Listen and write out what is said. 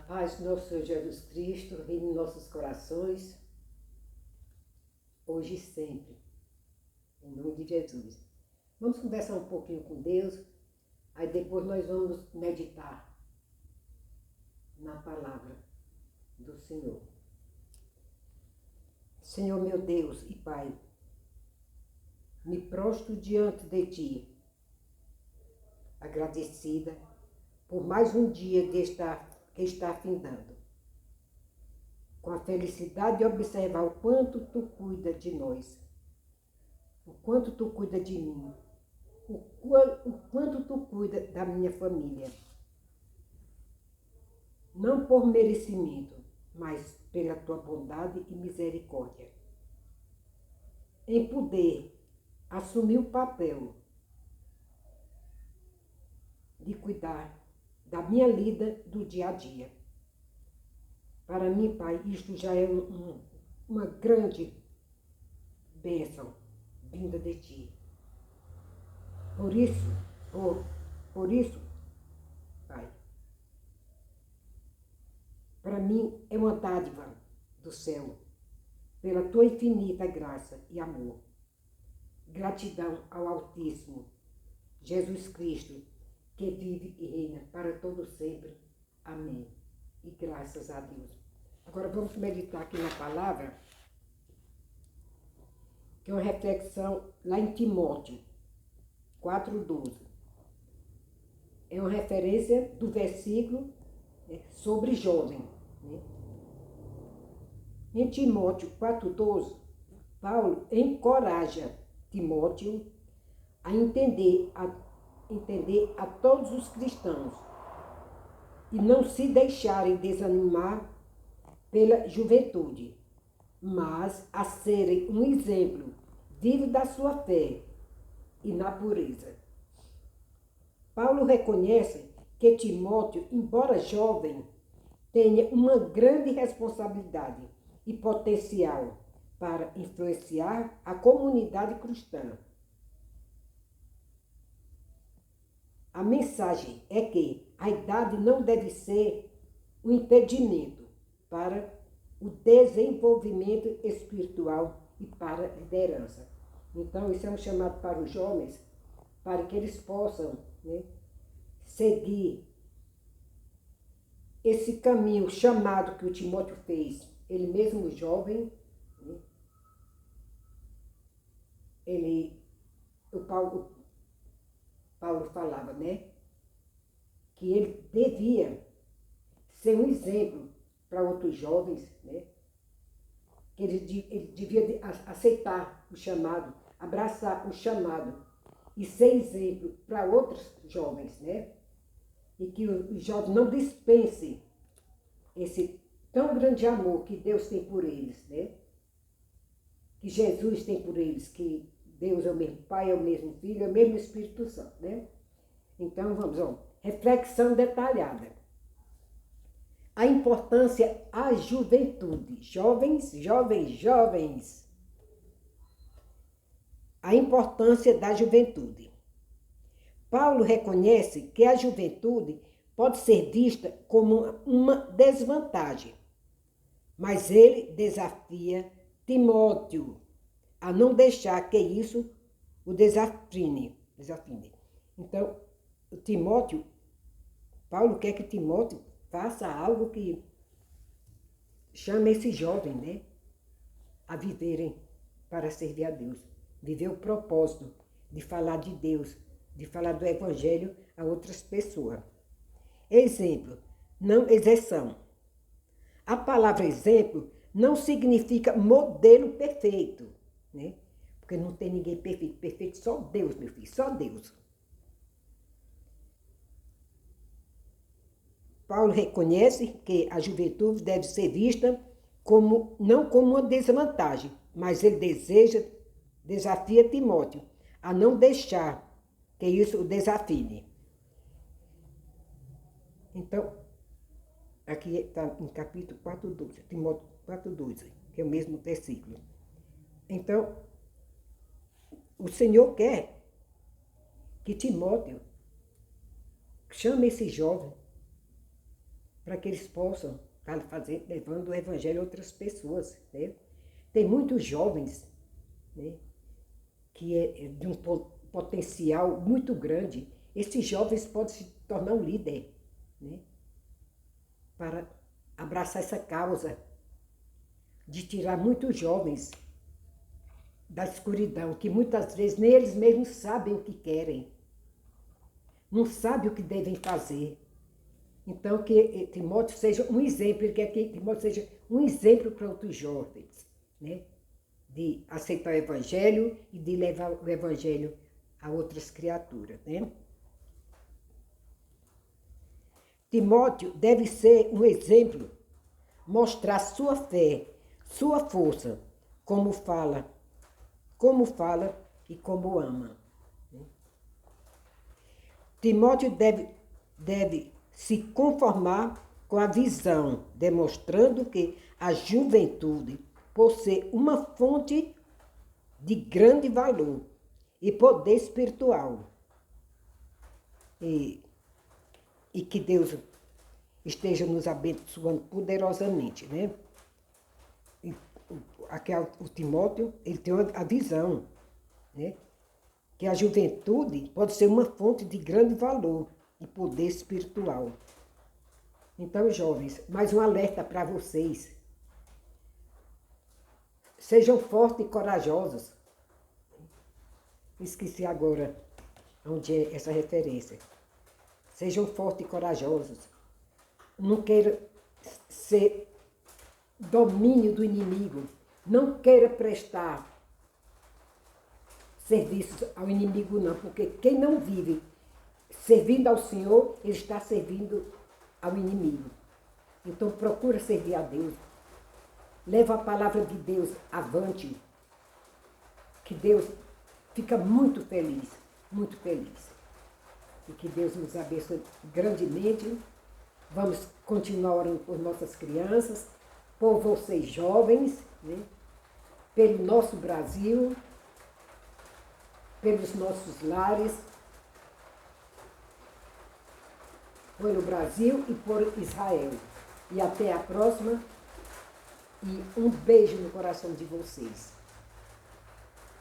paz do nosso Senhor Jesus Cristo, reine em nossos corações, hoje e sempre, em nome de Jesus. Vamos conversar um pouquinho com Deus, aí depois nós vamos meditar na palavra do Senhor. Senhor meu Deus e Pai, me prostro diante de Ti, agradecida por mais um dia que está findando, com a felicidade de observar o quanto Tu cuida de nós, o quanto Tu cuida de mim, o quanto Tu cuida da minha família. Não por merecimento, mas pela Tua bondade e misericórdia. Em poder assumir o papel de cuidar da minha lida do dia a dia. Para mim, Pai, isto já é uma grande bênção vinda de Ti. Por isso, Pai, para mim é uma dádiva do céu, pela Tua infinita graça e amor. Gratidão ao Altíssimo, Jesus Cristo, que vive e reina para todo sempre. Amém. E graças a Deus. Agora vamos meditar aqui na palavra, que é uma reflexão lá em Timóteo 4,12. É uma referência do versículo sobre jovem. Em Timóteo 4,12, Paulo encoraja Timóteo a entender a todos os cristãos e não se deixarem desanimar pela juventude, mas a serem um exemplo vivo da sua fé e na pureza. Paulo reconhece que Timóteo, embora jovem, tenha uma grande responsabilidade e potencial para influenciar a comunidade cristã. A mensagem é que a idade não deve ser um impedimento para o desenvolvimento espiritual e para a liderança. Então, isso é um chamado para os jovens, para que eles possam seguir esse caminho chamado que o Timóteo fez. Ele mesmo jovem, Paulo falava, que ele devia ser um exemplo para outros jovens, que ele devia aceitar o chamado, abraçar o chamado e ser exemplo para outros jovens, e que os jovens não dispensem esse tão grande amor que Deus tem por eles, que Jesus tem por eles, que Deus é o mesmo Pai, é o mesmo Filho, é o mesmo Espírito Santo, Então, vamos, reflexão detalhada. A importância à juventude. Jovens. A importância da juventude. Paulo reconhece que a juventude pode ser vista como uma desvantagem, mas ele desafia Timóteo a não deixar que isso o desafine. Então, Paulo quer que Timóteo faça algo que chame esse jovem, a viverem para servir a Deus. Viver o propósito de falar de Deus, de falar do Evangelho a outras pessoas. Exemplo, não exceção. A palavra exemplo não significa modelo perfeito, porque não tem ninguém perfeito. Perfeito só Deus, meu filho, só Deus. Paulo reconhece que a juventude deve ser vista não como uma desvantagem, mas ele desafia Timóteo a não deixar que isso o desafine. Então, aqui está em capítulo 4,12, Timóteo 4,12, que é o mesmo versículo. Então, o Senhor quer que Timóteo chame esse jovem para que eles possam estar levando o evangelho a outras pessoas, né? Tem muitos jovens, né, que é de um potencial muito grande. Esses jovens podem se tornar um líder, né, para abraçar essa causa de tirar muitos jovens da escuridão, que muitas vezes nem eles mesmos sabem o que querem, não sabem o que devem fazer. Então, que Timóteo seja um exemplo, ele quer que Timóteo seja um exemplo para outros jovens, né, de aceitar o evangelho e de levar o evangelho a outras criaturas, né? Timóteo deve ser um exemplo, mostrar sua fé, sua força, como fala e como ama. Timóteo deve se conformar com a visão, demonstrando que a juventude, por ser uma fonte de grande valor e poder espiritual, e que Deus esteja nos abençoando poderosamente, né? Aqui o Timóteo, ele tem a visão, né, que a juventude pode ser uma fonte de grande valor e poder espiritual. Então, jovens, mais um alerta para vocês. Sejam fortes e corajosos. Esqueci agora onde é essa referência. Sejam fortes e corajosos. Não queira ser domínio do inimigo. Não queira prestar serviço ao inimigo, não. Porque quem não vive servindo ao Senhor, ele está servindo ao inimigo. Então procura servir a Deus. Leva a palavra de Deus avante. Que Deus fica muito feliz, muito feliz. E que Deus nos abençoe grandemente. Vamos continuar orando por nossas crianças, por vocês jovens, né? Pelo nosso Brasil, pelos nossos lares, pelo Brasil e por Israel. E até a próxima. E um beijo no coração de vocês.